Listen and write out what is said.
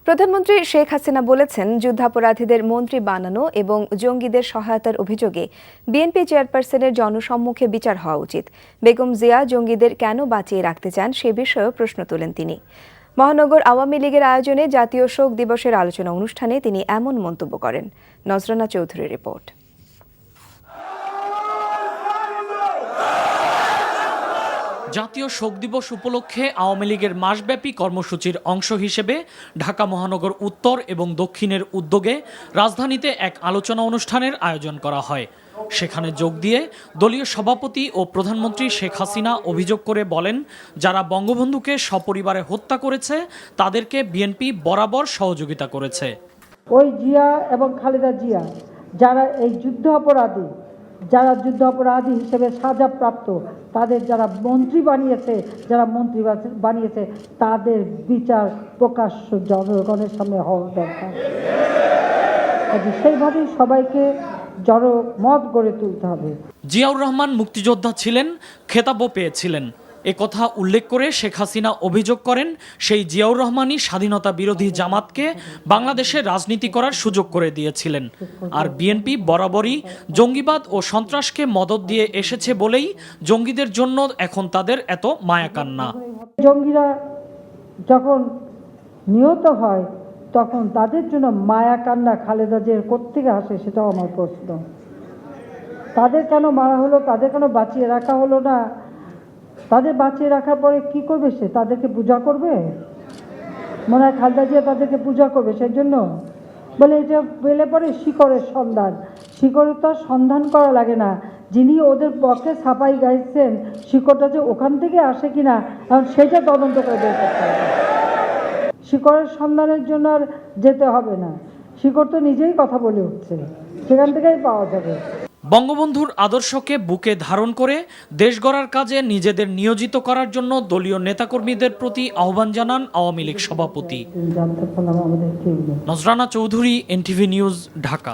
প্রধানমন্ত্রী শেখ হাসিনা বলেছেন, যুদ্ধাপরাধীদের মন্ত্রী বানানো এবং জঙ্গিদের সহায়তার অভিযোগে বিএনপি চেয়ারপারসনের জনসম্মুখে বিচার হওয়া উচিত। বেগম জিয়া জঙ্গিদের কেন বাঁচিয়ে রাখতে চান সে বিষয়েও প্রশ্ন তোলেন তিনি। মহানগর আওয়ামী লীগের আয়োজনে জাতীয় শোক দিবসের আলোচনা অনুষ্ঠানে তিনি এমন মন্তব্য করেন। নজরানা চৌধুরীর রিপোর্ট। জাতীয় শোক দিবস উপলক্ষে আওয়ামী লীগের মাসব্যাপী কর্মসূচির অংশ হিসেবে ঢাকা মহানগর উত্তর এবং দক্ষিণের উদ্যোগে রাজধানীতে এক আলোচনা অনুষ্ঠানের আয়োজন করা হয়। সেখানে যোগ দিয়ে দলীয় সভাপতি ও প্রধানমন্ত্রী শেখ হাসিনা অভিযোগ করে বলেন, যারা বঙ্গবন্ধুকে সপরিবারে হত্যা করেছে তাদেরকে বিএনপি বরাবর সহযোগিতা করেছে। ওই জিয়া এবং খালেদা জিয়া যারা এই যুদ্ধ অপরাধী হিসেবে সাজাপ্রাপ্ত, তাদের যারা মন্ত্রী বানিয়েছে তাদের বিচার প্রকাশ্য জনগণের সামনে হওয়া দরকার। সেইভাবেই সবাইকে জনমত গড়ে তুলতে হবে। জিয়াউর রহমান মুক্তিযোদ্ধা ছিলেন, খেতাবও পেয়েছিলেন। একথা উল্লেখ করে শেখ হাসিনা অভিযোগ করেন, সেই জিয়াউর রহমানই স্বাধীনতা বিরোধী জামাতকে বাংলাদেশে রাজনীতি করার সুযোগ করে দিয়েছিলেন। আর বিএনপি বরাবরই জঙ্গিবাদ ও সন্ত্রাসকে মদদ দিয়ে এসেছে বলেই জঙ্গিদের জন্য এখন তাদের এত মায়া কান্না। জঙ্গিরা যখন নিহত হয় তখন তাদের জন্য মায়া কান্না খালেদা জিয়ার কোত্থেকে আসে সেটাও আমার প্রশ্ন। তাদের কেন মারা হলো, তাদের কেন বাঁচিয়ে রাখা হলো না? তাদের বাঁচিয়ে রাখার পরে কি করবে? সে তাদেরকে পূজা করবে? মনে হয় খালেদা জিয়া তাদেরকে পূজা করবে। সেই জন্য বলে এটা পেলে পরে শিকড়ের সন্ধান করা লাগে না। যিনি ওদের পক্ষে ছাপাই গাইছেন শিকড়টা যে ওখান থেকে আসে কিনা এখন সেটা তদন্ত করে বের করতে হবে। শিকড়ের সন্ধানের জন্য আর যেতে হবে না, শিকড় তো নিজেই কথা বলে উঠছে, সেখান থেকেই পাওয়া যাবে। বঙ্গবন্ধুর আদর্শকে বুকে ধারণ করে দেশ গড়ার কাজে নিজেদের নিয়োজিত করার জন্য দলীয় নেতাকর্মীদের প্রতি আহ্বান জানান আওয়ামী লীগ সভাপতি। নজরানা চৌধুরী, এনটিভি নিউজ, ঢাকা।